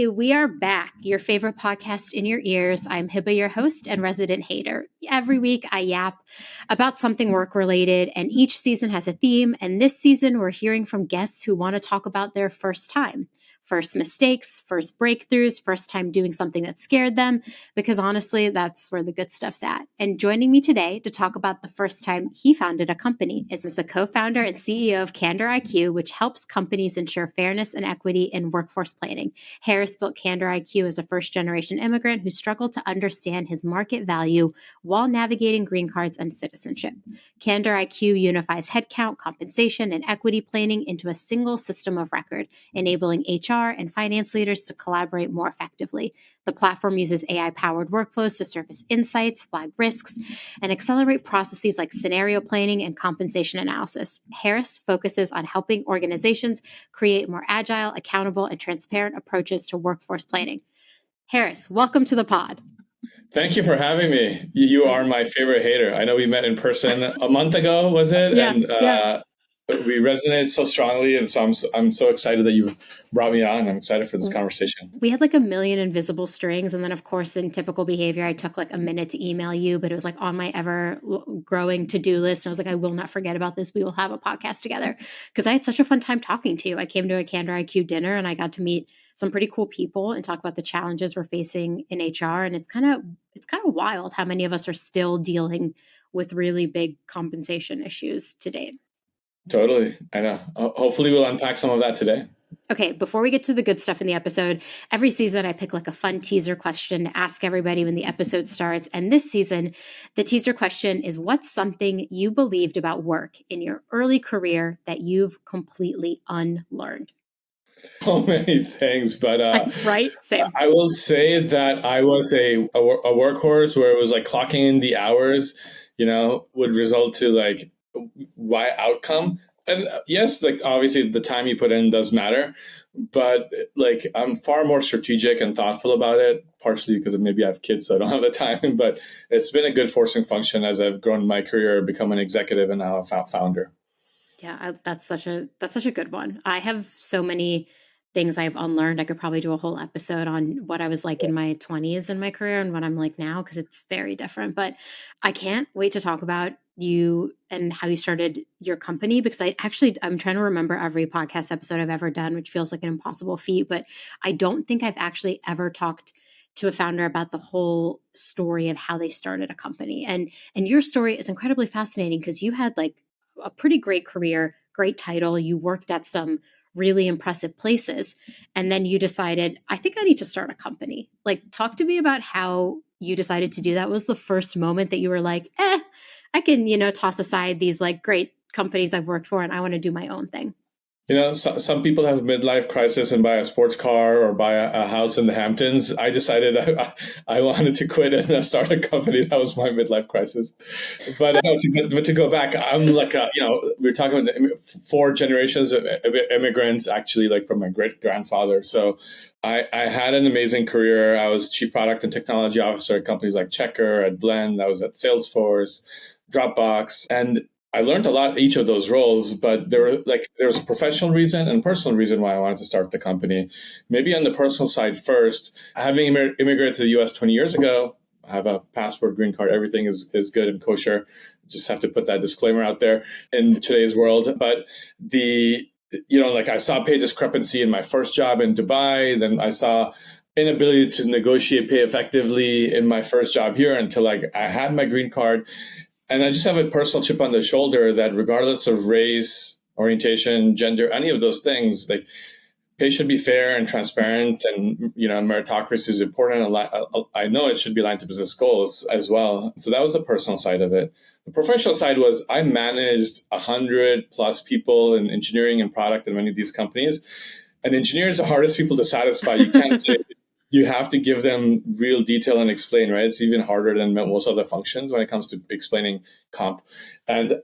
Hey, we are back, your favorite podcast in your ears. I'm Hibba, your host and resident hater. Every week I yap about something work related, and each season has a theme. And this season, we're hearing from guests who want to talk about their first time. First mistakes, first breakthroughs, first time doing something that scared them, because honestly, that's where the good stuff's at. And joining me today to talk about the first time he founded a company is the co-founder and CEO of Candor IQ, which helps companies ensure fairness and equity in workforce planning. Harris built Candor IQ as a first-generation immigrant who struggled to understand his market value while navigating green cards and citizenship. Candor IQ unifies headcount, compensation, and equity planning into a single system of record, enabling HR and finance leaders to collaborate more effectively. The platform uses AI-powered workflows to surface insights, flag risks, and accelerate processes like scenario planning and compensation analysis. Harris focuses on helping organizations create more agile, accountable, and transparent approaches to workforce planning. Harris, welcome to the pod. Thank you for having me. You are my favorite hater. I know we met in person a month ago, was it? Yeah. We resonated so strongly, and so I'm so excited that you've brought me on. I'm excited for this conversation. We had like a million invisible strings, and then of course, in typical behavior, I took like a minute to email you, but it was like on my ever growing to-do list. And I was like, I will not forget about this. We will have a podcast together, because I had such a fun time talking to you. I came to a Candor IQ dinner, and I got to meet some pretty cool people and talk about the challenges we're facing in HR. And it's kind of wild how many of us are still dealing with really big compensation issues to date. Totally. I know. Hopefully we'll unpack some of that today. Okay, before we get to the good stuff in the episode, every season I pick like a fun teaser question to ask everybody when the episode starts. And this season, the teaser question is, what's something you believed about work in your early career that you've completely unlearned? So many things, but right? Same. I will say that I was a workhorse where it was like clocking in the hours, would result to like Y outcome. And yes, like obviously the time you put in does matter, but like I'm far more strategic and thoughtful about it, partially because maybe I have kids, so I don't have the time, but it's been a good forcing function as I've grown my career, become an executive and now a founder. Yeah, that's such a good one. I have so many things I've unlearned. I could probably do a whole episode on what I was like in my 20s in my career and what I'm like now, because it's very different. But I can't wait to talk about you and how you started your company, because I'm trying to remember every podcast episode I've ever done, which feels like an impossible feat. But I don't think I've actually ever talked to a founder about the whole story of how they started a company. And your story is incredibly fascinating, because you had like a pretty great career, great title. You worked at some really impressive places. And then you decided, I think I need to start a company. Like, talk to me about how you decided to do that. Was the first moment that you were like, I can, toss aside these like great companies I've worked for and I want to do my own thing? Some people have midlife crisis and buy a sports car or buy a house in the Hamptons. I decided I wanted to quit and start a company. That was my midlife crisis. But to go back, I'm like, we're talking about 4 generations of immigrants, actually, like from my great grandfather. So I had an amazing career. I was chief product and technology officer at companies like Checker, at Blend. I was at Salesforce, Dropbox, and I learned a lot in each of those roles, but there was a professional reason and personal reason why I wanted to start the company. Maybe on the personal side first, having immigrated to the US 20 years ago, I have a passport, green card, everything is good and kosher. Just have to put that disclaimer out there in today's world. But I saw pay discrepancy in my first job in Dubai. Then I saw inability to negotiate pay effectively in my first job here until I had my green card. And I just have a personal chip on the shoulder that regardless of race, orientation, gender, any of those things, like pay should be fair and transparent, and meritocracy is important. And I know it should be aligned to business goals as well. So that was the personal side of it. The professional side was I managed 100 plus people in engineering and product in many of these companies. And engineers are the hardest people to satisfy. You can't say you have to give them real detail and explain, right? It's even harder than most other functions when it comes to explaining comp. And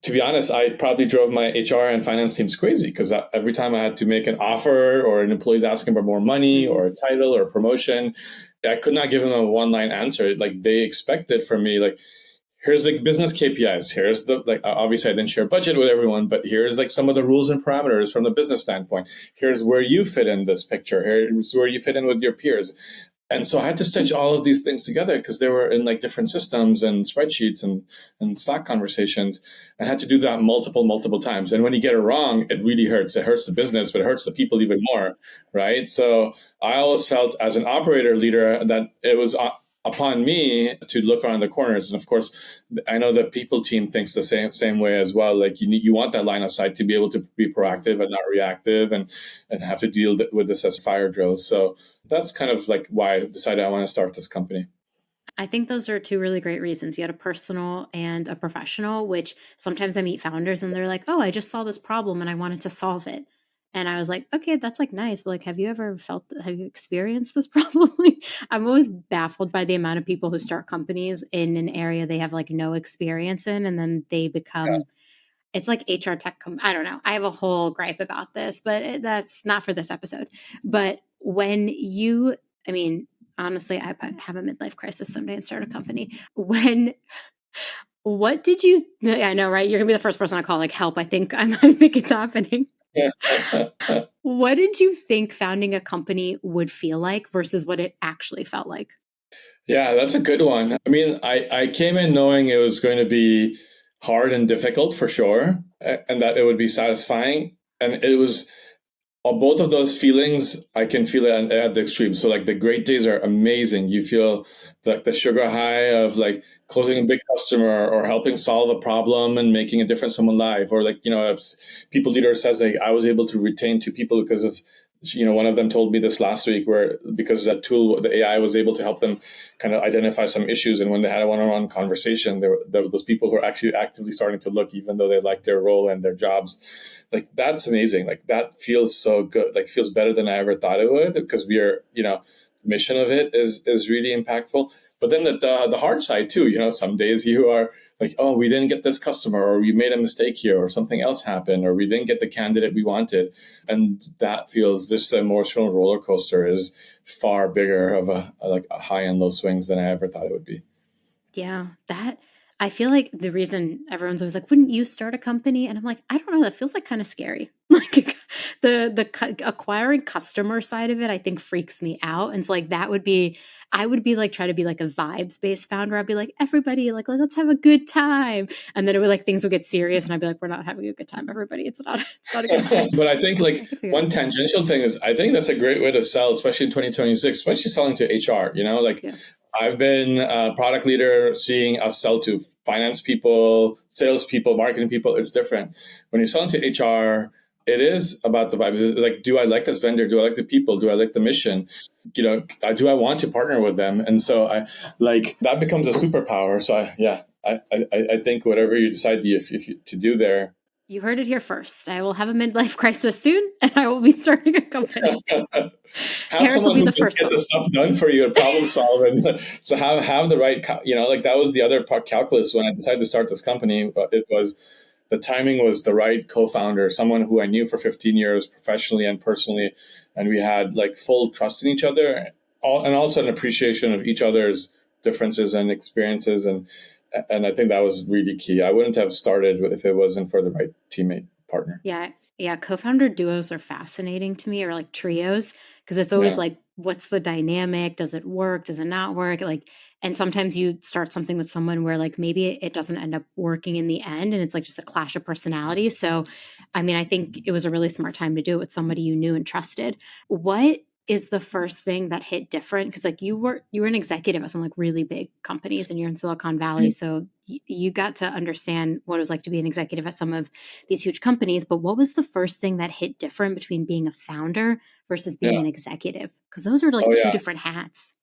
to be honest, I probably drove my HR and finance teams crazy, because every time I had to make an offer or an employee's asking for more money or a title or a promotion, I could not give them a one-line answer. Like they expected from me, like, here's like business KPIs. Here's the, like, obviously I didn't share budget with everyone, but here's like some of the rules and parameters from the business standpoint. Here's where you fit in this picture. Here's where you fit in with your peers. And so I had to stitch all of these things together because they were in like different systems and spreadsheets and Slack conversations. I had to do that multiple times. And when you get it wrong, it really hurts. It hurts the business, but it hurts the people even more, right? So I always felt as an operator leader that it was upon me to look around the corners. And of course, I know the people team thinks the same way as well. Like you want that line of sight to be able to be proactive and not reactive, and have to deal with this as fire drills. So that's kind of like why I decided I want to start this company. I think those are two really great reasons. You had a personal and a professional, which sometimes I meet founders and they're like, oh, I just saw this problem and I wanted to solve it. And I was like, okay, that's like nice. But like, have you experienced this problem? I'm always baffled by the amount of people who start companies in an area they have like no experience in. And then they become, it's like HR tech. I don't know. I have a whole gripe about this, but that's not for this episode. But when you, I mean, honestly, I have a midlife crisis someday and start a company. What did you, I know, right? You're gonna be the first person I call, like, help. I think it's happening. Yeah. What did you think founding a company would feel like versus what it actually felt like? Yeah, that's a good one. I mean, I came in knowing it was going to be hard and difficult for sure, and that it would be satisfying. And it was both of those feelings, I can feel it at the extreme. So like the great days are amazing. You feel like the sugar high of like closing a big customer or helping solve a problem and making a difference in someone's life. Or like, people leader says like I was able to retain two people because of, one of them told me this last week where because that tool, the AI was able to help them kind of identify some issues. And when they had a one-on-one conversation, there were those people who were actually actively starting to look, even though they liked their role and their jobs. Like that's amazing. Like that feels so good. Like feels better than I ever thought it would because we are, the mission of it is really impactful. But then the hard side too, some days you are like, oh, we didn't get this customer, or we made a mistake here, or something else happened, or we didn't get the candidate we wanted. And that feels, this emotional roller coaster is far bigger of a high and low swings than I ever thought it would be. Yeah, that I feel like the reason everyone's always like, wouldn't you start a company? And I'm like, I don't know. That feels like kind of scary. Like acquiring customer side of it, I think freaks me out. And so like I would be like, try to be like a vibes based founder. I'd be like, everybody, like let's have a good time. And then it would like, things would get serious. And I'd be like, we're not having a good time, everybody. It's not a good time. But I think I like could figure it one out. tangential thing is I think that's a great way to sell, especially in 2026, especially selling to HR, like Yeah. I've been a product leader seeing us sell to finance people, sales people, marketing people. It's different. When you're selling to HR, it is about the vibe. It's like, do I like this vendor? Do I like the people? Do I like the mission? Do I want to partner with them? And so I like that becomes a superpower. So I think whatever you decide if you, to do there. You heard it here first. I will have a midlife crisis soon and I will be starting a company. Have Harris will someone be who the can first get one. the stuff done for you and problem solve, and so have the right, like that was the other part calculus when I decided to start this company. It was the timing was the right co-founder, someone who I knew for 15 years professionally and personally, and we had like full trust in each other, and also an appreciation of each other's differences and experiences, and I think that was really key. I wouldn't have started if it wasn't for the right teammate partner. Yeah. Yeah. Co-founder duos are fascinating to me, or like trios, because it's always Yeah. like, what's the dynamic? Does it work? Does it not work? Like, and sometimes you start something with someone where like maybe it doesn't end up working in the end and it's like just a clash of personalities. So, I mean, I think it was a really smart time to do it with somebody you knew and trusted. What is the first thing that hit different? Because like you were an executive at some like really big companies and you're in Silicon Valley. So you got to understand what it was like to be an executive at some of these huge companies. But what was the first thing that hit different between being a founder versus being Yeah. an executive? Because those are like Oh two yeah. different hats.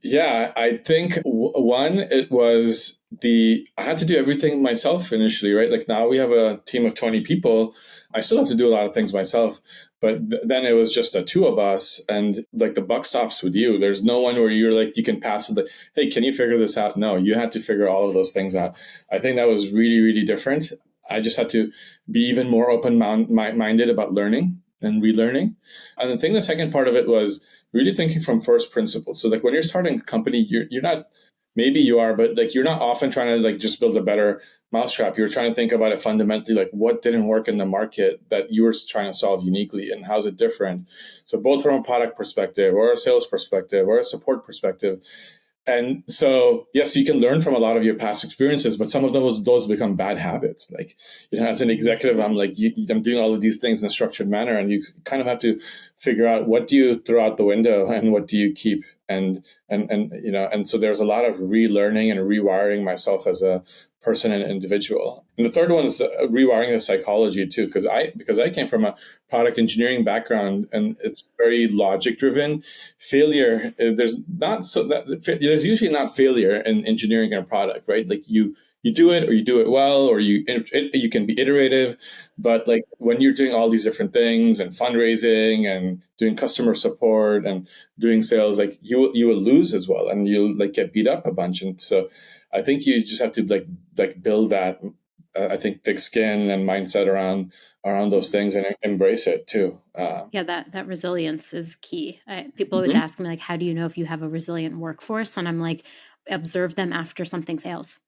Yeah, I think one, it was I had to do everything myself initially, right? Like now we have a team of 20 people. I still have to do a lot of things myself, but then it was just the two of us, and like the buck stops with you. There's no one where you're like, you can pass it, like, hey, can you figure this out? No, you had to figure all of those things out. I think that was really, really different. I just had to be even more open-minded about learning and relearning. And I think the second part of it was really thinking from first principles. So like when you're starting a company, you're not maybe you are, but like you're not often trying to like just build a better mousetrap. You're trying to think about it fundamentally, like what didn't work in the market that you were trying to solve uniquely, and how's it different. So both from a product perspective, or a sales perspective, or a support perspective. And so, yes, you can learn from a lot of your past experiences, but some of those become bad habits. Like, as an executive, I'm like, I'm doing all of these things in a structured manner, and you kind of have to figure out what do you throw out the window and what do you keep. And so there's a lot of relearning and rewiring myself as a person and individual. And the third one is rewiring the psychology too, because I came from a product engineering background, and it's very logic driven. Failure, there's usually not failure in engineering a product, right? Like you do it, or you do it well, or you can be iterative. But like when you're doing all these different things and fundraising and doing customer support and doing sales, like you will lose as well, and you'll like get beat up a bunch. And so I think you just have to like build that I think thick skin and mindset around those things, and embrace it too. Yeah, that resilience is key. People always Mhm. ask me like, how do you know if you have a resilient workforce? And I'm like, observe them after something fails.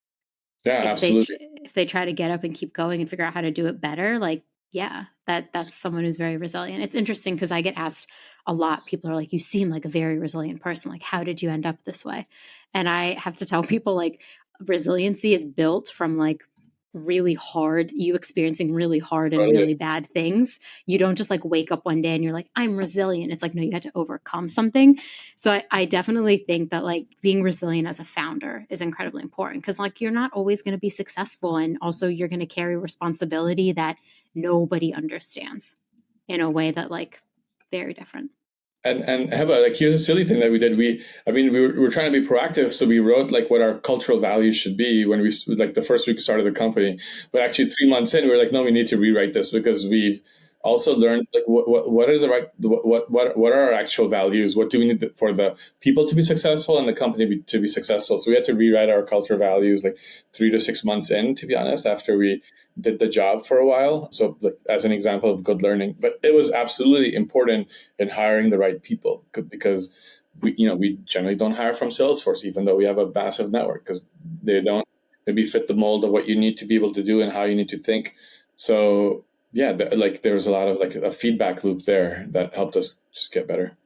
Yeah, If they absolutely. if they try to get up and keep going and figure out how to do it better, like, yeah, that's someone who's very resilient. It's interesting because I get asked a lot. People are like, you seem like a very resilient person. Like, how did you end up this way? And I have to tell people like resiliency is built from like really hard, you experiencing really hard and Totally. really bad things. You don't just like wake up one day and you're like, I'm resilient. It's like, no, you had to overcome something. So I definitely think that like being resilient as a founder is incredibly important because like you're not always going to be successful. And also you're going to carry responsibility that nobody understands in a way that like very different. And Heba, like here's a silly thing that we did. We were trying to be proactive, so we wrote like what our cultural values should be when we like the first week we started the company. But actually, 3 months in, we were like, no, we need to rewrite this because we've also learned like what are the right what are our actual values? What do we need for the people to be successful and the company to be successful? So we had to rewrite our cultural values like 3 to 6 months in, to be honest, after we did the job for a while. So like, as an example of good learning, but it was absolutely important in hiring the right people because we generally don't hire from Salesforce, even though we have a massive network, because they don't maybe fit the mold of what you need to be able to do and how you need to think. So yeah, like there was a lot of like a feedback loop there that helped us just get better.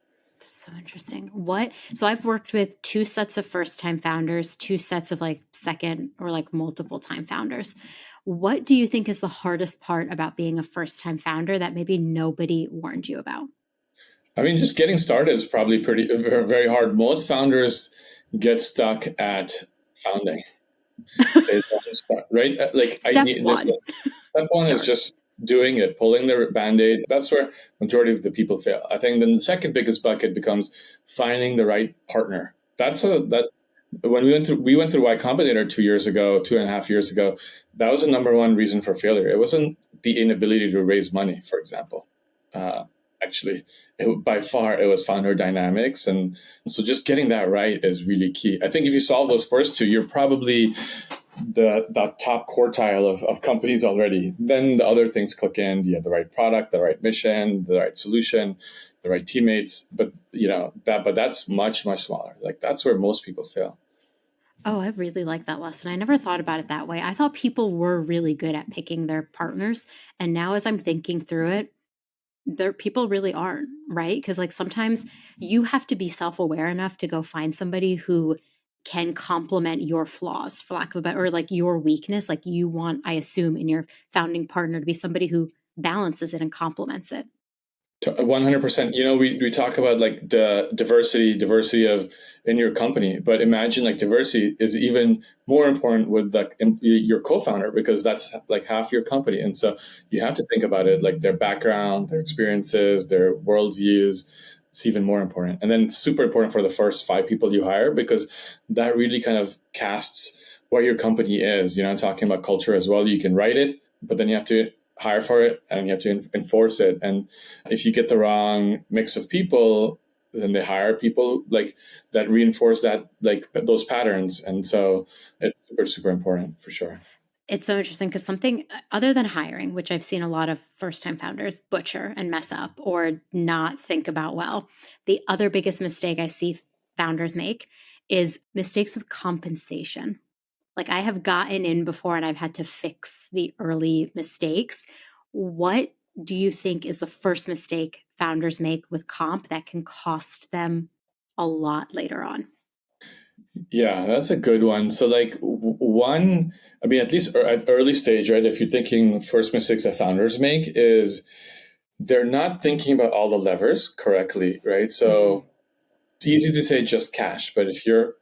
That's so interesting. So I've worked with two sets of first time founders, two sets of like second or like multiple time founders. What do you think is the hardest part about being a first time founder that maybe nobody warned you about? I mean, just getting started is probably pretty very hard. Most founders get stuck at founding. They don't start, right? Like I Step need one, step one is start. just doing it, pulling the band-aid. That's where majority of the people fail. I think then the second biggest bucket becomes finding the right partner. That's when we went through Y Combinator 2 years ago, 2.5 years ago. That was the number one reason for failure. It wasn't the inability to raise money, for example. Uh, Actually, by far it was founder dynamics, and so just getting that right is really key. I think if you solve those first two, you're probably the top quartile of companies already. Then the other things click in. You have the right product, the right mission, the right solution, the right teammates. But that's much smaller. Like that's where most people fail. Oh, I really like that lesson. I never thought about it that way. I thought people were really good at picking their partners. And now, as I'm thinking through it, there people really aren't, right? Because like sometimes you have to be self-aware enough to go find somebody who can complement your flaws, for lack of a better, or like your weakness. Like you want, I assume, in your founding partner to be somebody who balances it and complements it. 100%. We talk about like the diversity of in your company, but imagine like diversity is even more important with like your co-founder, because that's like half your company. And so you have to think about it like their background, their experiences, their worldviews. It's even more important. And then it's super important for the first five people you hire, because that really kind of casts what your company is. I'm talking about culture as well. You can write it, but then you have to hire for it and you have to enforce it. And if you get the wrong mix of people, then they hire people like that reinforce that like those patterns. And so it's super important for sure. It's so interesting because something other than hiring, which I've seen a lot of first time founders butcher and mess up or not think about well, the other biggest mistake I see founders make is mistakes with compensation. Like I have gotten in before and I've had to fix the early mistakes. What do you think is the first mistake founders make with comp that can cost them a lot later on? Yeah, that's a good one. So, like, one, I mean, at least at early stage, right? If you're thinking first mistakes that founders make is they're not thinking about all the levers correctly, right? So it's easy to say just cash, but if you're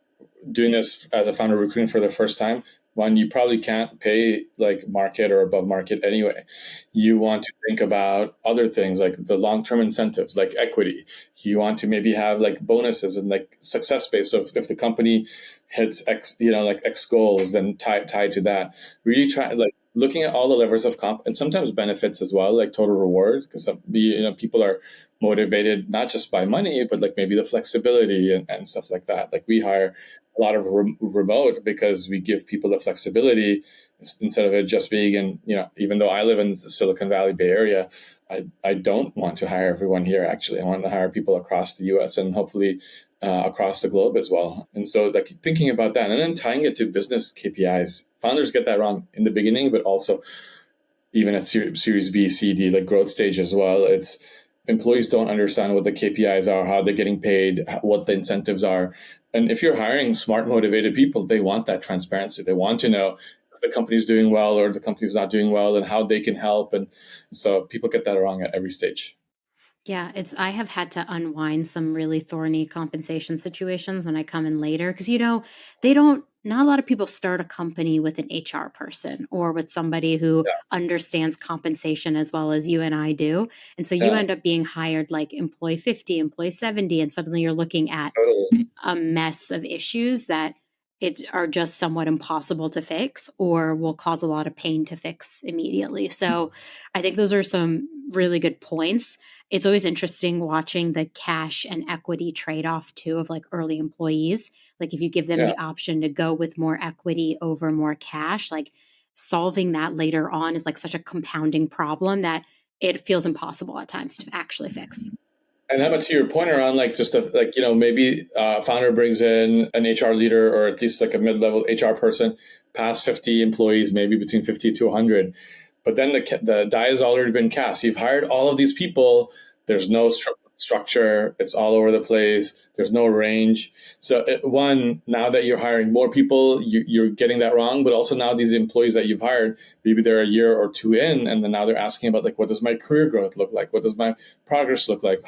doing this as a founder recruiting for the first time, one, you probably can't pay like market or above market anyway. You want to think about other things like the long-term incentives, like equity. You want to maybe have like bonuses and like success based. So if the company hits X, like X goals, then tied to that. Really try like looking at all the levers of comp and sometimes benefits as well, like total reward, because people are motivated not just by money, but like maybe the flexibility and stuff like that. Like we hire a lot of remote because we give people the flexibility instead of it just being in, even though I live in the Silicon Valley Bay Area, I don't want to hire everyone here. Actually, I want to hire people across the US and hopefully across the globe as well. And so like thinking about that and then tying it to business KPIs, founders get that wrong in the beginning, but also even at Series B, C, D, like growth stage as well. It's employees don't understand what the KPIs are, how they're getting paid, what the incentives are. And if you're hiring smart, motivated people, they want that transparency. They want to know if the company's doing well or the company's not doing well and how they can help. And so people get that wrong at every stage. Yeah, I have had to unwind some really thorny compensation situations when I come in later because they don't not a lot of people start a company with an HR person or with somebody who Yeah, understands compensation as well as you and I do. And so you yeah, end up being hired like employee 50, employee 70 and suddenly you're looking at totally. a mess of issues that it are just somewhat impossible to fix or will cause a lot of pain to fix immediately. So I think those are some really good points. It's always interesting watching the cash and equity trade-off too of like early employees. Like if you give them Yeah. the option to go with more equity over more cash, like solving that later on is like such a compounding problem that it feels impossible at times to actually fix. And how about to your point around like just like maybe founder brings in an HR leader or at least like a mid-level HR person, past 50 employees, maybe between 50 to 100, but then the die has already been cast. You've hired all of these people. There's no structure. It's all over the place. There's no range. So one, now that you're hiring more people, you're getting that wrong. But also now these employees that you've hired, maybe they're a year or two in, and then now they're asking about like, what does my career growth look like? What does my progress look like?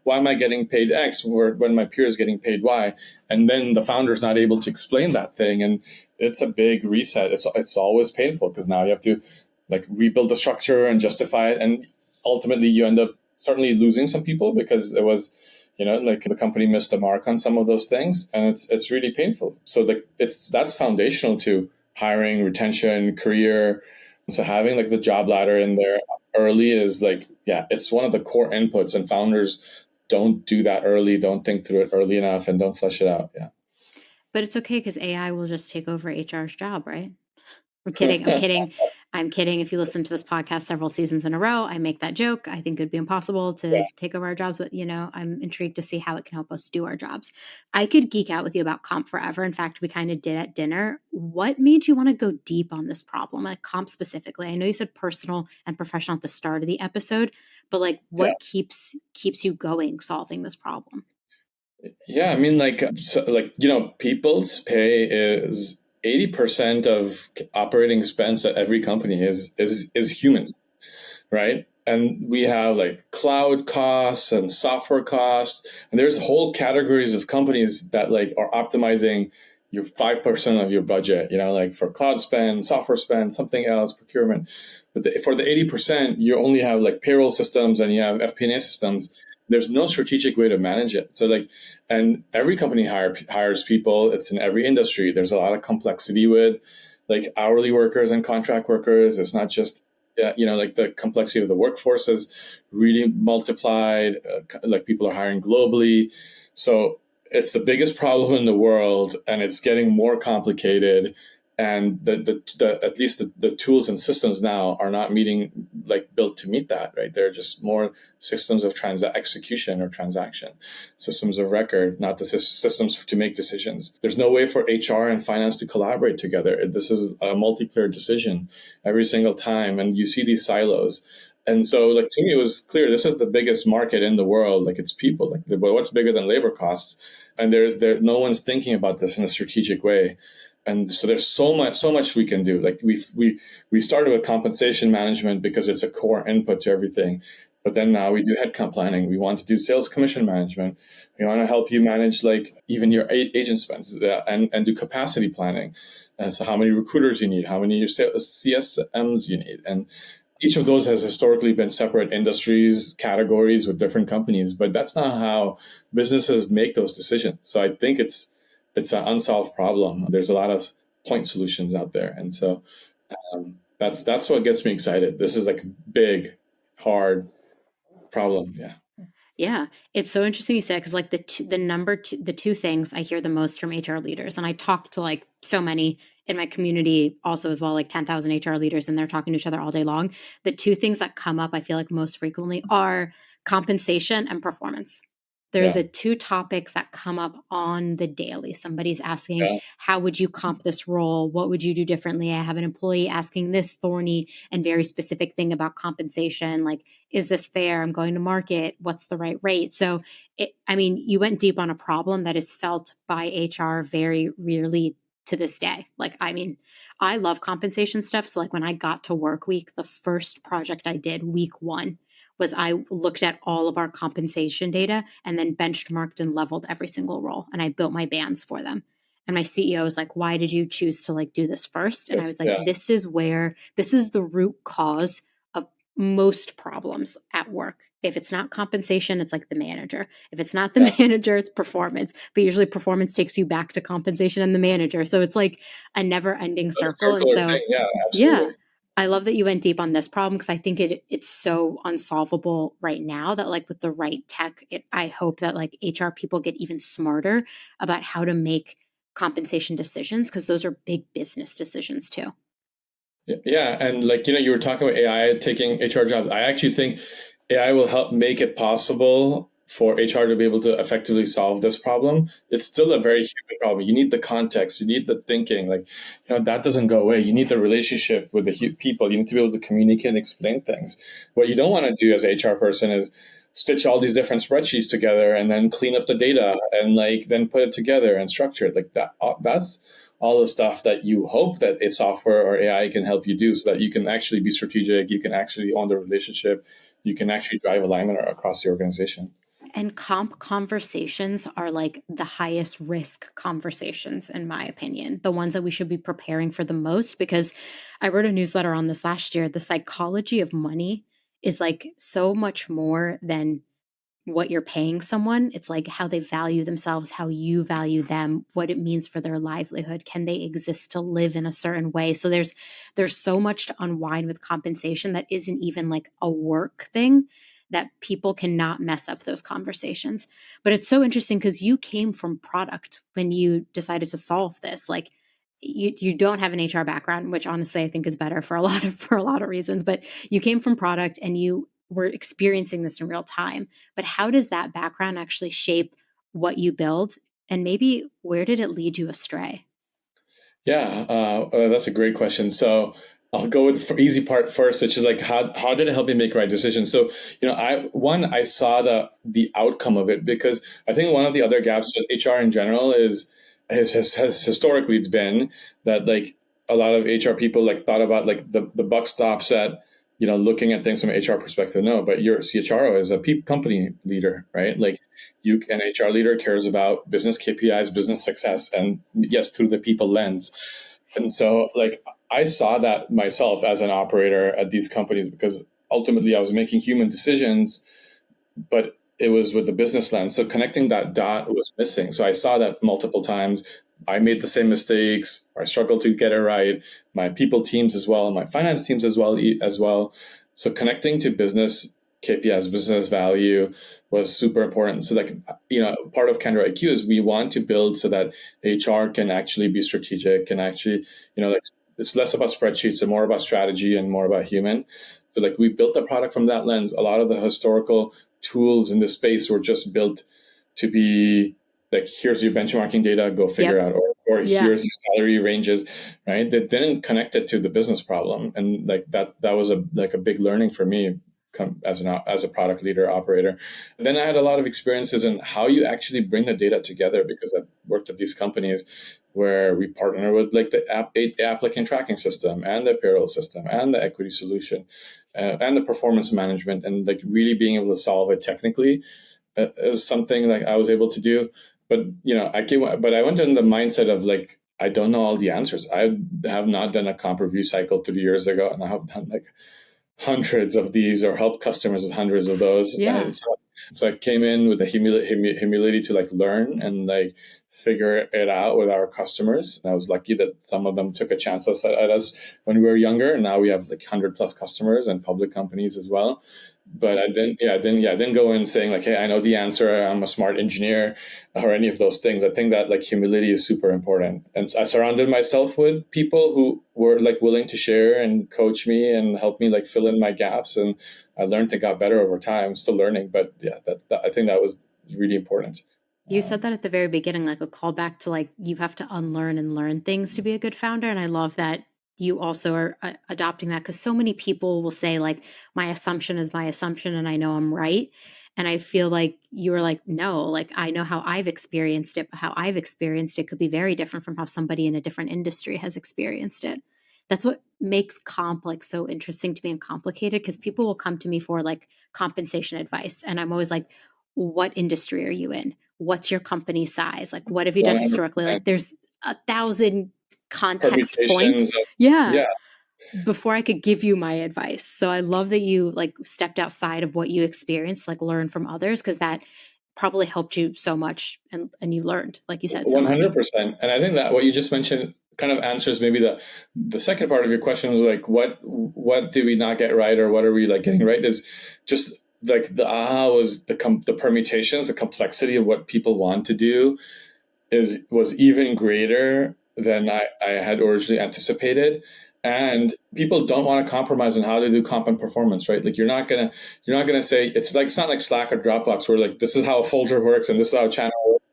Why am I getting paid X when my peer is getting paid Y? And then the founder's not able to explain that thing, and it's a big reset. It's always painful because now you have to like rebuild the structure and justify it, and ultimately you end up certainly losing some people because it was like the company missed the mark on some of those things, and it's really painful. So like that's foundational to hiring, retention, career. So having like the job ladder in there early is like, yeah, it's one of the core inputs, and founders don't do that early, don't think through it early enough, and don't flesh it out. Yeah. But it's okay because AI will just take over HR's job, right? I'm kidding. I'm kidding. I'm kidding. If you listen to this podcast several seasons in a row, I make that joke. I think it'd be impossible to take over our jobs, but I'm intrigued to see how it can help us do our jobs. I could geek out with you about comp forever. In fact, we kind of did at dinner. What made you want to go deep on this problem, like comp specifically? I know you said personal and professional at the start of the episode, but like Yeah. what keeps you going solving this problem? Yeah, I mean, like, so, like people's pay is 80% of operating expense at every company is humans, right? And we have like cloud costs and software costs, and there's whole categories of companies that like are optimizing your 5% of your budget, like for cloud spend, software spend, something else, procurement. But for the 80%, you only have like payroll systems and you have FP&A systems. There's no strategic way to manage it. So like, and every company hires people. It's in every industry. There's a lot of complexity with like hourly workers and contract workers. It's not just like the complexity of the workforce has really multiplied. Like people are hiring globally, so it's the biggest problem in the world, and it's getting more complicated. and the at least the tools and systems now are not meeting, like, built to meet that, right? They're just more systems of execution or transaction, systems of record, not the systems to make decisions. There's no way for HR and finance to collaborate together. This is a multi-player decision every single time, and you see these silos. And so, like, to me, it was clear this is the biggest market in the world. Like, it's people. Like, what's bigger than labor costs? And no one's thinking about this in a strategic way. And so there's so much we can do. Like, we started with compensation management because it's a core input to everything. But then now we do headcount planning. We want to do sales commission management. We want to help you manage, like, even your agent spends, and do capacity planning. So how many recruiters you need, how many CSMs you need. And each of those has historically been separate industries, categories with different companies, but that's not how businesses make those decisions. So I think it's an unsolved problem. There's a lot of point solutions out there, and so that's what gets me excited. This is like a big, hard problem. Yeah. Yeah, it's so interesting you said, because like the two things I hear the most from HR leaders, and I talk to like so many in my community also as well, like 10,000 HR leaders, and they're talking to each other all day long. The two things that come up, I feel like most frequently, are compensation and performance. They're Yeah. the two topics that come up on the daily. Somebody's asking, Yeah. how would you comp this role? What would you do differently? I have an employee asking this thorny and very specific thing about compensation. Like, is this fair? I'm going to market. What's the right rate? So, I mean, you went deep on a problem that is felt by HR very rarely to this day. Like, I mean, I love compensation stuff. So, like, when I got to work week, the first project I did week one was I looked at all of our compensation data and then benchmarked and leveled every single role. And I built my bands for them. And my CEO was like, why did you choose to like do this first? And I was like, Yeah. this is the root cause of most problems at work. If it's not compensation, it's like the manager. If it's not the Yeah. manager, it's performance. But usually performance takes you back to compensation and the manager. So it's like a never ending That's a circle. And circular so, thing. Yeah, yeah, absolutely. I love that you went deep on this problem, because I think it's so unsolvable right now that like with the right tech, I hope that like HR people get even smarter about how to make compensation decisions, because those are big business decisions too. Yeah, and like, you were talking about AI taking HR jobs. I actually think AI will help make it possible for HR to be able to effectively solve this problem. It's still a very human problem. You need the context, you need the thinking. Like, that doesn't go away. You need the relationship with the people. You need to be able to communicate and explain things. What you don't want to do as an HR person is stitch all these different spreadsheets together and then clean up the data and like then put it together and structure it like that. That's all the stuff that you hope that a software or AI can help you do, so that you can actually be strategic, you can actually own the relationship, you can actually drive alignment across the organization. And comp conversations are like the highest risk conversations, in my opinion, the ones that we should be preparing for the most. Because I wrote a newsletter on this last year. The psychology of money is like so much more than what you're paying someone. It's like how they value themselves, how you value them, what it means for their livelihood. Can they exist to live in a certain way? So there's so much to unwind with compensation that isn't even like a work thing, that people cannot mess up those conversations. But it's so interesting because you came from product when you decided to solve this. Like, you don't have an HR background, which honestly I think is better for a lot of reasons, but you came from product and you were experiencing this in real time. But how does that background actually shape what you build? And maybe where did it lead you astray? Yeah, that's a great question. So I'll go with the easy part first, which is like how did it help me make right decisions? So, I saw the outcome of it, because I think one of the other gaps with HR in general has historically been that, like, a lot of HR people like thought about like the buck stops at looking at things from an HR perspective. No, but your CHRO is a company leader, right? Like, an HR leader cares about business KPIs, business success, and yes, through the people lens. And so, like, I saw that myself as an operator at these companies, because ultimately I was making human decisions, but it was with the business lens. So connecting that dot was missing. So I saw that multiple times. I made the same mistakes, or I struggled to get it right. My people teams as well, my finance teams as well. So connecting to business KPIs, business value was super important. So like, part of Candor IQ is we want to build so that HR can actually be strategic and actually, like it's less about spreadsheets and more about strategy and more about human. So like we built the product from that lens. A lot of the historical tools in this space were just built to be like, here's your benchmarking data, go figure Yep. out, or Yeah. here's your salary ranges, right? They didn't connect it to the business problem. And like that was a big learning for me as a product leader operator. And then I had a lot of experiences in how you actually bring the data together, because I've worked at these companies where we partner with like the applicant tracking system and the payroll system and the equity solution and the performance management, and like really being able to solve it technically is something like I was able to do. But I went in the mindset of like, I don't know all the answers. I have not done a comp review cycle 3 years ago, and I have done like hundreds of these or helped customers with hundreds of those. Yeah. And so I came in with the humility to like learn and like figure it out with our customers. And I was lucky that some of them took a chance at us when we were younger. And now we have like 100+ customers and public companies as well. But I didn't go in saying like, hey, I know the answer, I'm a smart engineer, or any of those things. I think that like humility is super important. And I surrounded myself with people who were like willing to share and coach me and help me like fill in my gaps. And I learned and got better over time. Still learning, but yeah, I think that was really important. You said that at the very beginning, like a callback to like you have to unlearn and learn things to be a good founder. And I love that you also are adopting that, because so many people will say like, my assumption is my assumption and I know I'm right. And I feel like you were like, no, like I know how I've experienced it, but how I've experienced it could be very different from how somebody in a different industry has experienced it. That's what makes comp like so interesting to me and complicated, because people will come to me for like compensation advice. And I'm always like, what industry are you in? What's your company size? Like, what have you done historically? 100%. Like, there's 1,000 context Permutations points. of, Yeah. yeah. Before I could give you my advice. So I love that you like stepped outside of what you experienced, like learn from others, because that probably helped you so much, and you learned, like you said, so much. 100%. And I think that what you just mentioned kind of answers maybe the second part of your question, was like, what did we not get right, or what are we like getting right? Is just like the aha was the permutations, the complexity of what people want to do was even greater than I had originally anticipated. And people don't want to compromise on how to do comp and performance, right? Like you're not gonna say, it's not like Slack or Dropbox where like, this is how a folder works and this is how a channel works,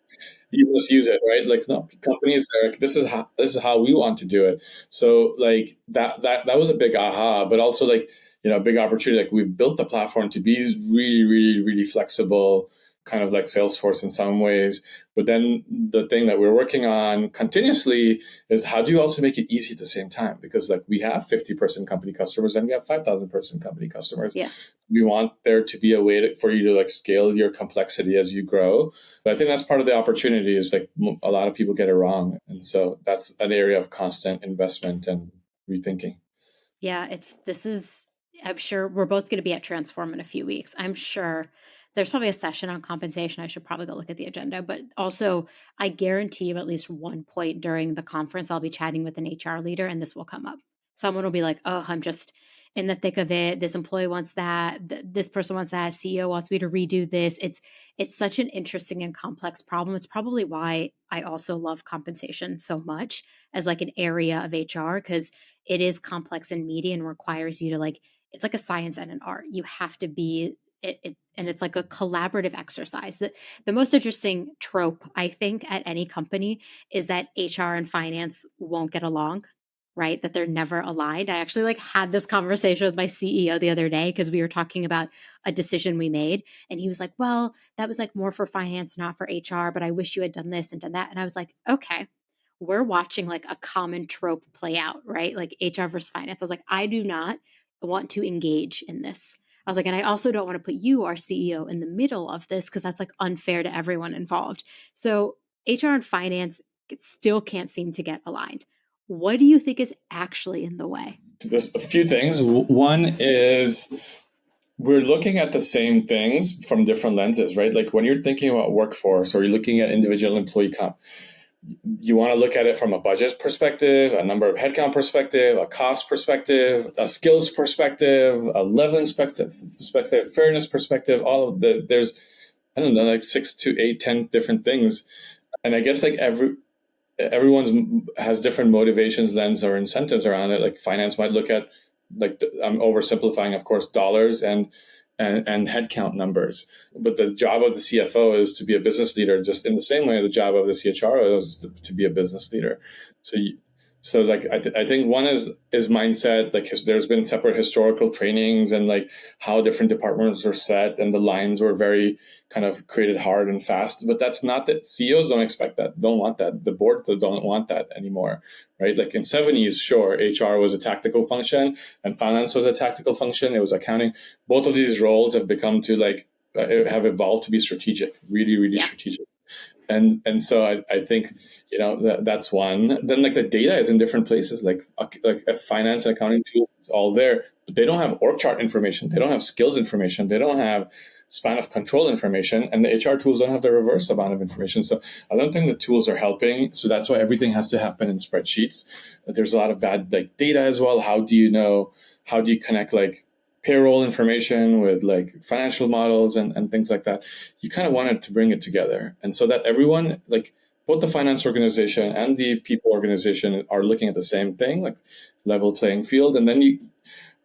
you just use it, right? Like, no, companies are like, this is how we want to do it. So like that was a big aha, but also like, a big opportunity. Like we've built the platform to be really, really, really flexible, kind of like Salesforce in some ways. But then the thing that we're working on continuously is, how do you also make it easy at the same time? Because like we have 50-person company customers and we have 5,000-person company customers. Yeah. We want there to be a way for you to like scale your complexity as you grow. But I think that's part of the opportunity, is like a lot of people get it wrong. And so that's an area of constant investment and rethinking. Yeah, I'm sure we're both going to be at Transform in a few weeks. I'm sure there's probably a session on compensation. I should probably go look at the agenda, but also I guarantee you at least one point during the conference, I'll be chatting with an HR leader and this will come up. Someone will be like, oh, I'm just in the thick of it. This employee wants that. This person wants that. CEO wants me to redo this. It's such an interesting and complex problem. It's probably why I also love compensation so much as like an area of HR, because it is complex and meaty and requires you to like, it's like a science and an art. You have to be and it's like a collaborative exercise. The most interesting trope, I think, at any company is that HR and finance won't get along, right? That they're never aligned. I actually like had this conversation with my CEO the other day because we were talking about a decision we made. And he was like, well, that was like more for finance, not for HR, but I wish you had done this and done that. And I was like, okay, we're watching like a common trope play out, right? Like HR versus finance. I was like, I do not want to engage in this. I was like, and I also don't want to put you, our CEO, in the middle of this, because that's like unfair to everyone involved. So HR and finance still can't seem to get aligned. What do you think is actually in the way? There's a few things. One is, we're looking at the same things from different lenses, right? Like when you're thinking about workforce or you're looking at individual employee comp, You want to look at it from a budget perspective, a number of headcount perspective, a cost perspective, a skills perspective, a leveling perspective, fairness perspective. All of there's, I don't know, like 6 to 8, 10 different things. And I guess like everyone's has different motivations, lens, or incentives around it. Like finance might look at, like, I'm oversimplifying, of course, dollars and headcount numbers. But the job of the CFO is to be a business leader, just in the same way the job of the CHRO is to be a business leader. So so like I think one is mindset. Like there's been separate historical trainings and like how different departments were set and the lines were very kind of created hard and fast. But that's not that CEOs don't expect that, don't want that. The board don't want that anymore, right? Like in '70s, sure, HR was a tactical function and finance was a tactical function. It was accounting. Both of these roles have become to like have evolved to be strategic, really, really strategic. And so I think that's one. Then like the data is in different places, like a finance and accounting tool is all there, but they don't have org chart information, they don't have skills information, they don't have span of control information, and the HR tools don't have the reverse amount of information. So I don't think the tools are helping. So that's why everything has to happen in spreadsheets. There's a lot of bad like data as well. How do you connect like payroll information with like financial models and things like that? You kind of wanted to bring it together. And so that everyone, like both the finance organization and the people organization, are looking at the same thing, like level playing field. And then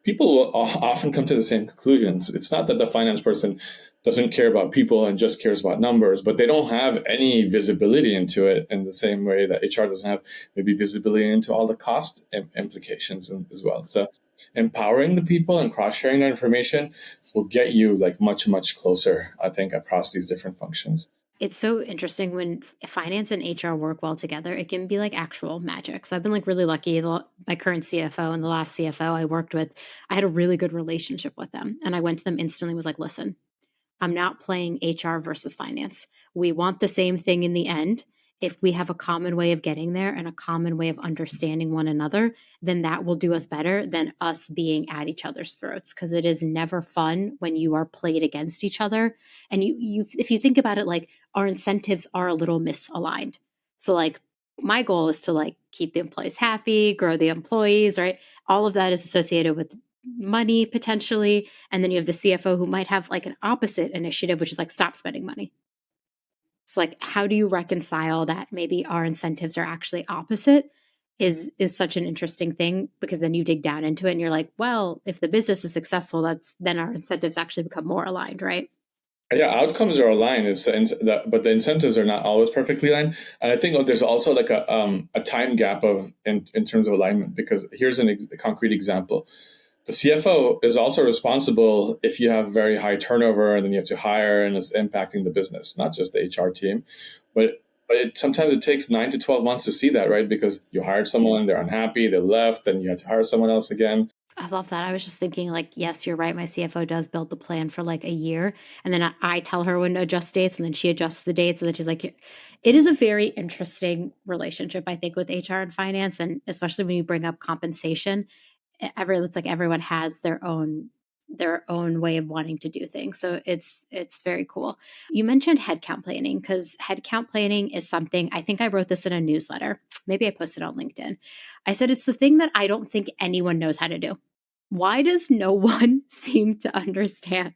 people will often come to the same conclusions. It's not that the finance person doesn't care about people and just cares about numbers, but they don't have any visibility into it in the same way that HR doesn't have maybe visibility into all the cost implications as well. So empowering the people and cross-sharing that information will get you like much, much closer, I think, across these different functions. It's so interesting when finance and HR work well together. It can be like actual magic. So I've been like really lucky. My current CFO and the last CFO I worked with, I had a really good relationship with them. And I went to them instantly, was like, listen, I'm not playing HR versus finance. We want the same thing in the end. If we have a common way of getting there and a common way of understanding one another, then that will do us better than us being at each other's throats. Because it is never fun when you are played against each other. And if you think about it, like our incentives are a little misaligned. So like my goal is to like keep the employees happy, grow the employees, right? All of that is associated with money potentially. And then you have the CFO who might have like an opposite initiative, which is like stop spending money. So like how do you reconcile that maybe our incentives are actually opposite is such an interesting thing, because then you dig down into it and you're like, well, if the business is successful, then our incentives actually become more aligned, right? Yeah, outcomes are aligned, but the incentives are not always perfectly aligned. And I think there's also like a time gap in terms of alignment, because here's a concrete example. The CFO is also responsible if you have very high turnover and then you have to hire and it's impacting the business, not just the HR team. But sometimes it takes 9 to 12 months to see that, right? Because you hired someone, they're unhappy, they left, then you had to hire someone else again. I love that. I was just thinking, like, yes, you're right. My CFO does build the plan for like a year. And then I tell her when to adjust dates, and then she adjusts the dates. And then she's like, it is a very interesting relationship, I think, with HR and finance. And especially when you bring up compensation, it's like everyone has their own way of wanting to do things. So it's very cool. You mentioned headcount planning, because headcount planning is something, I think I wrote this in a newsletter. Maybe I posted on LinkedIn. I said it's the thing that I don't think anyone knows how to do. Why does no one seem to understand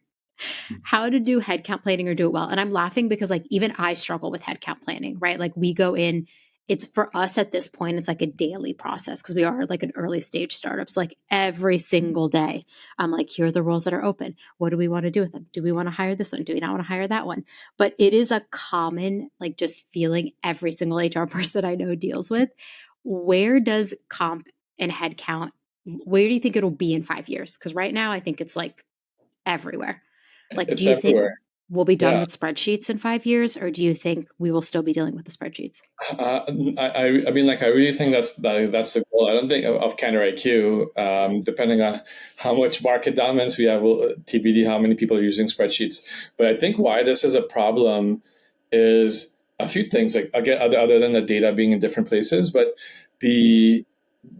how to do headcount planning or do it well? And I'm laughing because like even I struggle with headcount planning, right? Like we go in, it's for us at this point, it's like a daily process because we are like an early stage startup. So like every single day, I'm like, here are the roles that are open. What do we want to do with them? Do we want to hire this one? Do we not want to hire that one? But it is a common, like just feeling every single HR person I know deals with. Where does comp and headcount, where do you think it'll be in 5 years? Because right now I think it's like everywhere. Like, do It's you think everywhere. we'll be done Yeah. with spreadsheets in 5 years, or do you think we will still be dealing with the spreadsheets? Uh, I mean, like, I really think that's the goal. I don't think of Candor IQ, depending on how much market dominance we have, TBD, how many people are using spreadsheets. But I think why this is a problem is a few things, like, again, other than the data being in different places, but the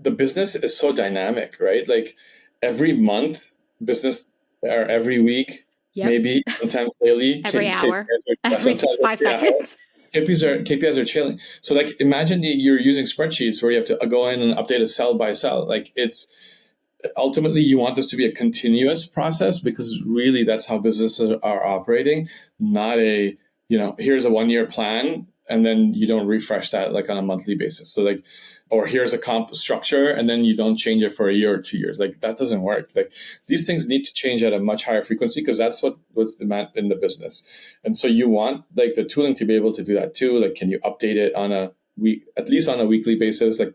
the business is so dynamic, right? Like every month, business, or every week, Yep. maybe sometimes daily, Every hour, every sometimes five every hour, seconds. KPIs are trailing. So like imagine you're using spreadsheets where you have to go in and update a cell by cell. Like it's ultimately you want this to be a continuous process because really that's how businesses are operating, not a, here's a 1 year plan and then you don't refresh that like on a monthly basis. So like, or here's a comp structure and then you don't change it for a year or 2 years. Like that doesn't work. Like these things need to change at a much higher frequency because that's what's demand in the business. And so you want like the tooling to be able to do that too. Like, can you update it on a week, at least on a weekly basis? Like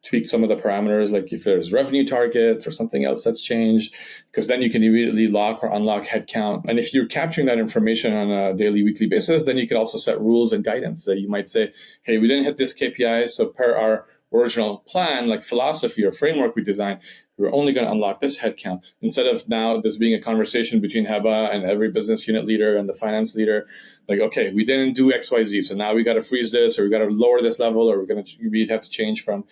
tweak some of the parameters, like if there's revenue targets or something else that's changed, because then you can immediately lock or unlock headcount. And if you're capturing that information on a daily, weekly basis, then you can also set rules and guidance. So you might say, hey, we didn't hit this KPI, so per our original plan, like philosophy or framework we designed, we're only going to unlock this headcount. Instead of now this being a conversation between Heba and every business unit leader and the finance leader, like, okay, we didn't do XYZ, so now we got to freeze this, or we got to lower this level, or we have to change from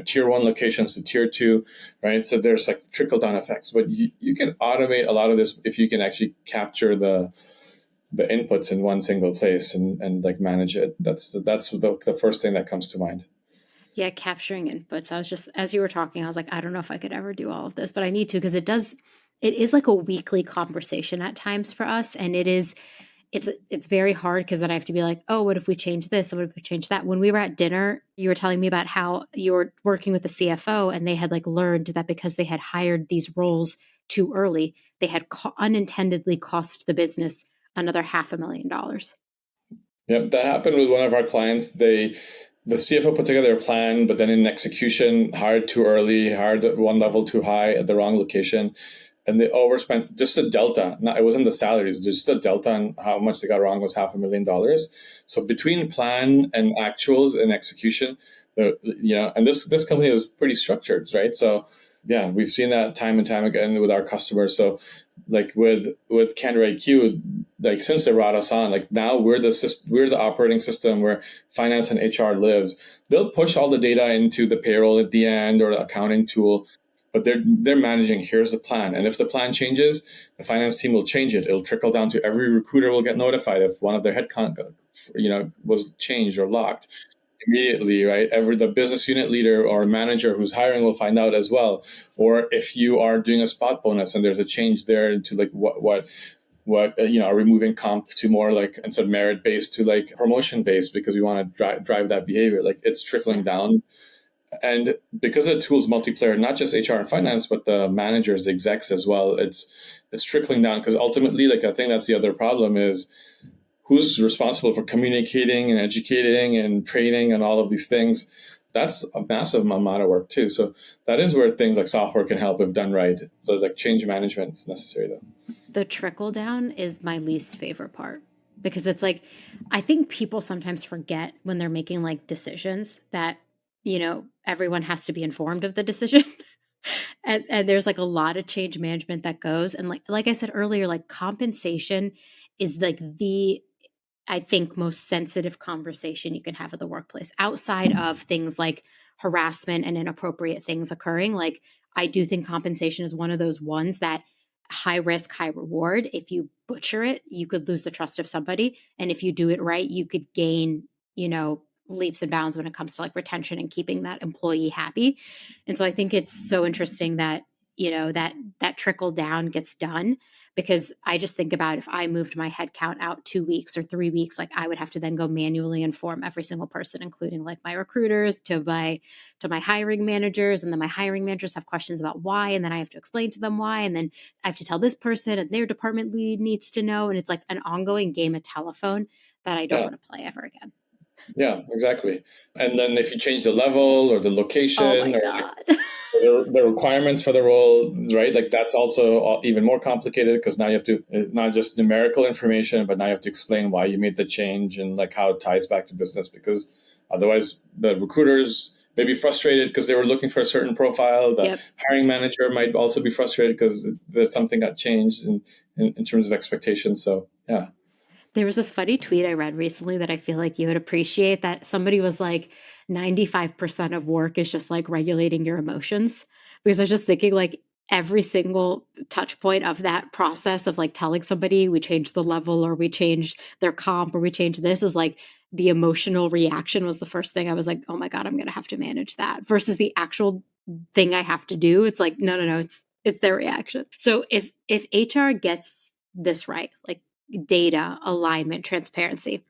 tier 1 locations to tier 2, right? So there's like trickle down effects, but you can automate a lot of this if you can actually capture the inputs in one single place and like manage it. That's the first thing that comes to mind. Yeah, capturing inputs. I was just, as you were talking, I was like, I don't know if I could ever do all of this, but I need to because it is like a weekly conversation at times for us. And it's very hard because then I have to be like, oh, what if we change this? What if we change that? When we were at dinner, you were telling me about how you were working with a CFO and they had like learned that because they had hired these roles too early, they had unintendedly cost the business another $500,000. Yep, that happened with one of our clients. The CFO put together a plan, but then in execution, hired too early, hired at one level too high at the wrong location, and they overspent just a delta. It wasn't the salaries, just a delta on how much they got wrong was $500,000. So between plan and actuals and execution, and this company is pretty structured, right? So yeah, we've seen that time and time again with our customers. So like with Candor IQ, like since they brought us on, like now we're the operating system where finance and HR lives. They'll push all the data into the payroll at the end or the accounting tool, but they're managing. Here's the plan, and if the plan changes, the finance team will change it. It'll trickle down to every recruiter will get notified if one of their headcount, was changed or locked immediately, right? The business unit leader or manager who's hiring will find out as well. Or if you are doing a spot bonus and there's a change there to like are we moving comp to more like instead of merit based to like promotion based because we want to drive that behavior. Like it's trickling down. And because the tool's multiplayer, not just HR and finance, but the managers, the execs as well, it's trickling down because ultimately, like I think that's the other problem is who's responsible for communicating and educating and training and all of these things. That's a massive amount of work too. So that is where things like software can help if done right. So like change management is necessary though. The trickle down is my least favorite part because it's like, I think people sometimes forget when they're making like decisions that, everyone has to be informed of the decision. and there's like a lot of change management that goes. And like I said earlier, like compensation is like I think most sensitive conversation you can have at the workplace outside of things like harassment and inappropriate things occurring. Like I do think compensation is one of those ones that high risk, high reward. If you butcher it, you could lose the trust of somebody. And if you do it right, you could gain, leaps and bounds when it comes to like retention and keeping that employee happy. And so I think it's so interesting that, that trickle down gets done because I just think about if I moved my headcount out 2 weeks or 3 weeks, like I would have to then go manually inform every single person, including like my recruiters to my hiring managers. And then my hiring managers have questions about why. And then I have to explain to them why. And then I have to tell this person and their department lead needs to know. And it's like an ongoing game of telephone that I don't want to play ever again. Yeah, exactly. And then if you change the level or the Oh my location or God. the requirements for the role, right? Like that's also even more complicated because now you have to not just numerical information, but now you have to explain why you made the change and like how it ties back to business. Because otherwise, the recruiters may be frustrated because they were looking for a certain profile. The hiring manager might also be frustrated because something got changed in terms of expectations. So yeah. There was this funny tweet I read recently that I feel like you would appreciate that somebody was like 95% of work is just like regulating your emotions. Because I was just thinking like every single touch point of that process of like telling somebody we changed the level or we changed their comp or we changed this is like the emotional reaction was the first thing I was like, oh my God, I'm going to have to manage that versus the actual thing I have to do. It's like, no, it's their reaction. So if HR gets this right, like data, alignment, transparency,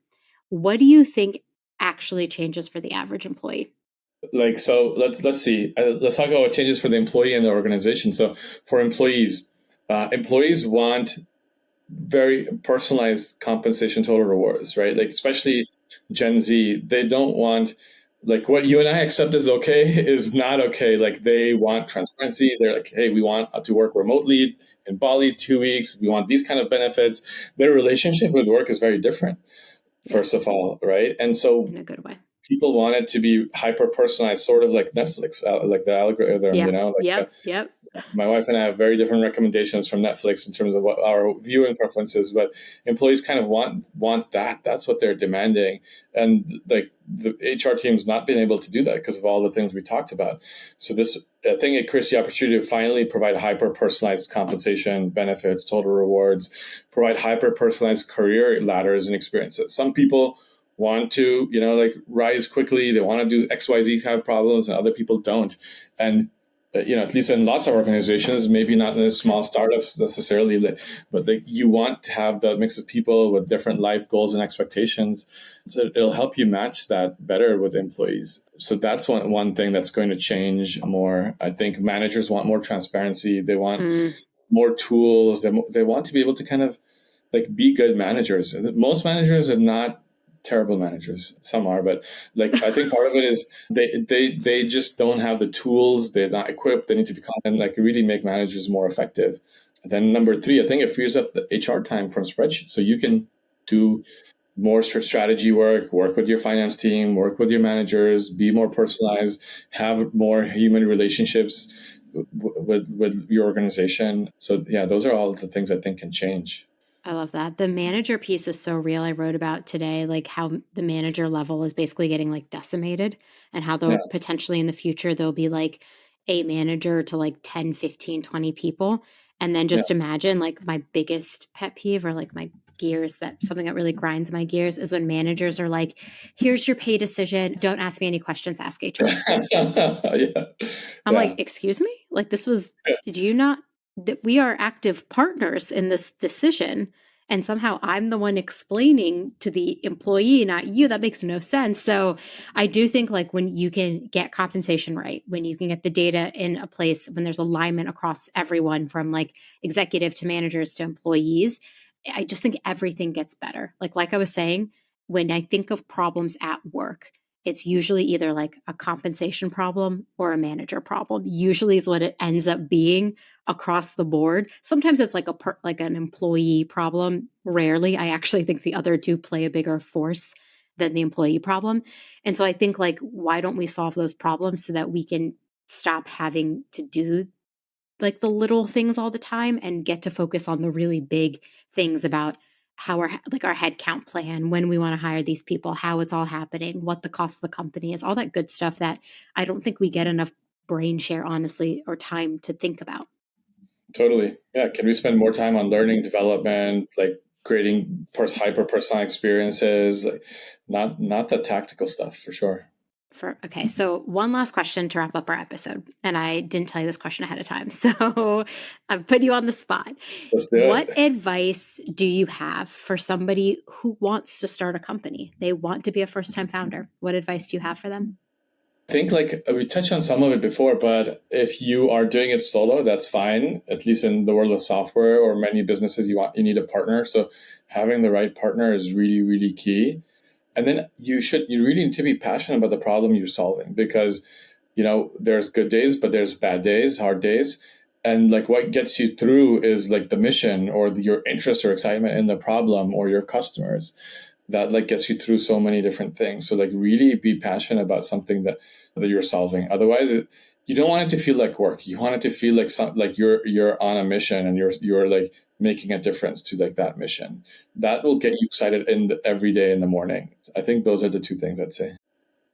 what do you think actually changes for the average employee? Like, so let's see. Let's talk about what changes for the employee and the organization. So for employees, employees want very personalized compensation total rewards, right? Like especially Gen Z, they don't want like what you and I accept is okay is not okay. Like they want transparency. They're like, hey, we want to work remotely in Bali 2 weeks. We want these kind of benefits. Their relationship with work is very different, Yeah, first of all, right? And so in a good way. people want it to be hyper personalized, sort of like Netflix, like the algorithm, Yeah. like Yep. my wife and I have very different recommendations from Netflix in terms of what our viewing preferences, but employees kind of want that. That's what they're demanding, and like the HR team's not been able to do that because of all the things we talked about. So this, I think, it creates the opportunity to finally provide hyper personalized compensation, benefits, total rewards, provide hyper personalized career ladders and experiences. Some people want to, like rise quickly. They want to do XYZ kind of problems, and other people don't. And at least in lots of organizations, maybe not in the small startups necessarily, but like you want to have that mix of people with different life goals and expectations. So it'll help you match that better with employees. So that's one thing that's going to change more. I think managers want more transparency. They want Mm. more tools. They want to be able to kind of like be good managers. Most managers are not terrible managers. Some are, but like I think part of it is they just don't have the tools. They're not equipped. They need to become and like really make managers more effective. And then number three, I think it frees up the HR time from spreadsheets, so you can do more strategy work with your finance team, work with your managers, be more personalized, have more human relationships with your organization. So yeah, those are all the things I think can change. I love that. The manager piece is so real. I wrote about today, like how the manager level is basically getting like decimated and how Yeah, they'll potentially in the future, there'll be like a manager to like 10, 15, 20 people. And then yeah. just imagine like my biggest pet peeve or like my gears that something that really grinds my gears is when managers are like, here's your pay decision. Don't ask me any questions, ask HR. Yeah, I'm like, yeah. excuse me? Like, did you not, that we are active partners in this decision? And somehow I'm the one explaining to the employee, not you. That makes no sense. So I do think, like, when you can get compensation right, when you can get the data in a place, when there's alignment across everyone from like executive to managers to employees, I just think everything gets better. Like I was saying, when I think of problems at work, it's usually either like a compensation problem or a manager problem. Usually is what it ends up being across the board. Sometimes it's like like an employee problem. Rarely, I actually think the other two play a bigger force than the employee problem. And so I think, like, why don't we solve those problems so that we can stop having to do like the little things all the time and get to focus on the really big things about how our head count plan, when we want to hire these people, how it's all happening, what the cost of the company is, all that good stuff that I don't think we get enough brain share, honestly, or time to think about. Totally. Yeah. Can we spend more time on learning development, like creating hyper personal experiences, like not the tactical stuff for sure. Okay, so one last question to wrap up our episode, and I didn't tell you this question ahead of time, so I've put you on the spot. Let's do What it. advice do you have for somebody who wants to start a company? They want to be a first-time founder. What advice do you have for them? I think like we touched on some of it before, but if you are doing it solo, that's fine. At least in the world of software or many businesses, you need a partner. So having the right partner is really, really key. And then you really need to be passionate about the problem you're solving because there's good days, but there's bad days, hard days. And like what gets you through is like the mission or your interest or excitement in the problem or your customers that like gets you through so many different things. So like really be passionate about something that you're solving. Otherwise, you don't want it to feel like work. You want it to feel like like you're on a mission and you're like making a difference to like that mission. That will get you excited every day in the morning. I think those are the two things I'd say.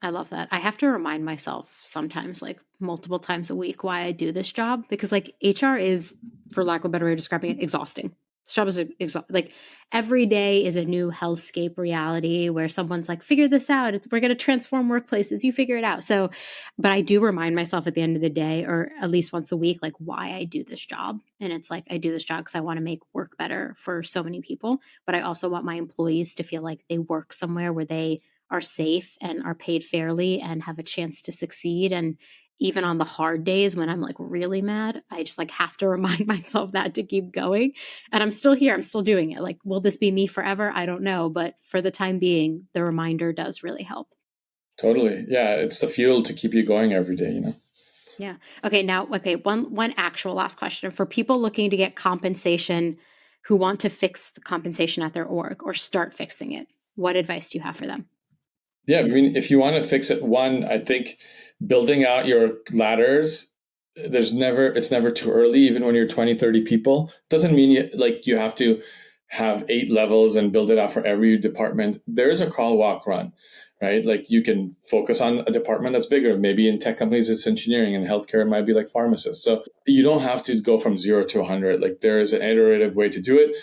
I love that. I have to remind myself sometimes, like multiple times a week, why I do this job because, like, HR is, for lack of a better way of describing it, exhausting. This job is like every day is a new hellscape reality where someone's like, figure this out. We're going to transform workplaces. You figure it out. So, but I do remind myself at the end of the day, or at least once a week, like why I do this job. And it's like, I do this job because I want to make work better for so many people. But I also want my employees to feel like they work somewhere where they are safe and are paid fairly and have a chance to succeed. And even on the hard days when I'm like really mad, I just like have to remind myself that to keep going. And I'm still here. I'm still doing it. Like, will this be me forever? I don't know. But for the time being, the reminder does really help. Totally. Yeah. It's the fuel to keep you going every day, you know? Yeah. Okay. Now, okay. One actual last question for people looking to get compensation who want to fix the compensation at their org or start fixing it. What advice do you have for them? Yeah, I mean, if you want to fix it, one, I think building out your ladders, it's never too early, even when you're 20, 30 people. Doesn't mean you have to have 8 levels and build it out for every department. There is a crawl, walk, run, right? Like you can focus on a department that's bigger. Maybe in tech companies, it's engineering, and healthcare it might be like pharmacists. So you don't have to go from 0 to 100. Like there is an iterative way to do it.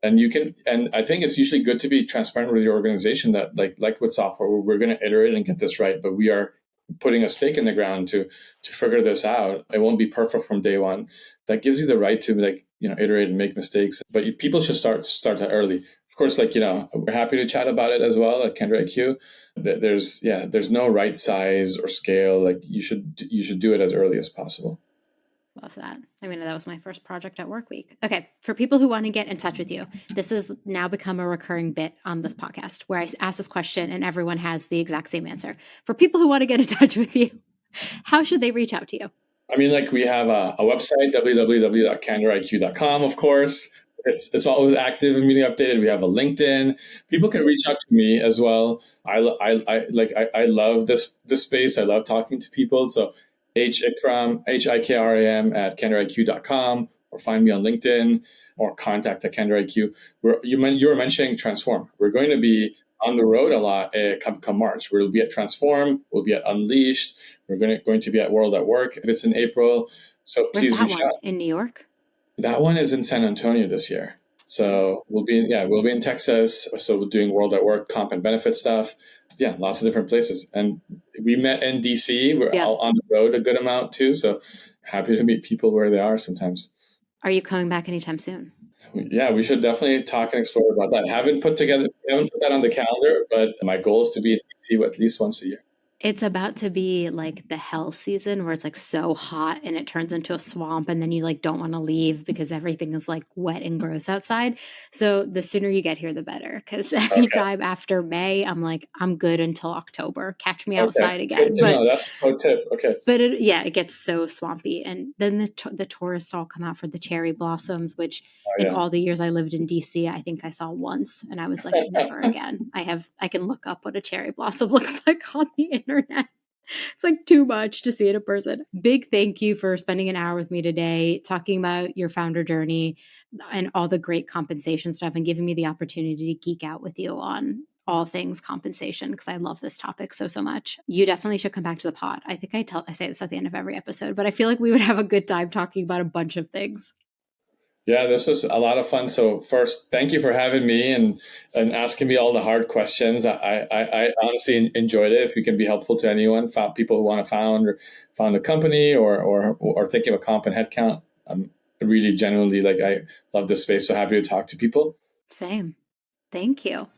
And you can, and I think it's usually good to be transparent with your organization that like with software, we're going to iterate and get this right, but we are putting a stake in the ground to figure this out. It won't be perfect from day one. That gives you the right to iterate and make mistakes, but people should start that early. Of course, we're happy to chat about it as well at Candor IQ. There's no right size or scale. Like you should do it as early as possible. Love that. I mean, that was my first project at Work Week. Okay. For people who want to get in touch with you, this has now become a recurring bit on this podcast where I ask this question and everyone has the exact same answer. For people who want to get in touch with you, how should they reach out to you? I mean, like we have a website, www.candoriq.com, of course. It's always active and being updated. We have a LinkedIn. People can reach out to me as well. I love this space. I love talking to people. So Ikram, Hikram at candoriq.com, or find me on LinkedIn, or contact at Candor IQ. You were mentioning Transform. We're going to be on the road a lot come March. We'll be at Transform. We'll be at Unleashed. We're going to be at World at Work if it's in April. So Where's please that reach one? out. In New York? That one is in San Antonio this year. So we'll be in Texas. So we're doing World at Work, comp and benefit stuff. Yeah, lots of different places. And we met in DC. We're all on the road a good amount too. So happy to meet people where they are sometimes. Are you coming back anytime soon? Yeah, we should definitely talk and explore about that. Haven't put that on the calendar, but my goal is to be in DC at least once a year. It's about to be like the hell season where it's like so hot and it turns into a swamp and then you like don't want to leave because everything is like wet and gross outside. So the sooner you get here, the better. Because anytime after May, I'm like, I'm good until October. Catch me outside again. Good to know. That's a pro tip. Okay. But it gets so swampy. And then the tourists all come out for the cherry blossoms, which in all the years I lived in DC, I think I saw once. And I was like, never again. I can look up what a cherry blossom looks like on the internet. It's like too much to see it in person. Big thank you for spending an hour with me today, talking about your founder journey and all the great compensation stuff and giving me the opportunity to geek out with you on all things compensation because I love this topic so much. You definitely should come back to the pod. I think I say this at the end of every episode, but I feel like we would have a good time talking about a bunch of things. Yeah, this was a lot of fun. So first, thank you for having me and asking me all the hard questions. I honestly enjoyed it. If we can be helpful to anyone, people who want to found a company or thinking of a comp and headcount, I'm really genuinely I love this space. So happy to talk to people. Same. Thank you.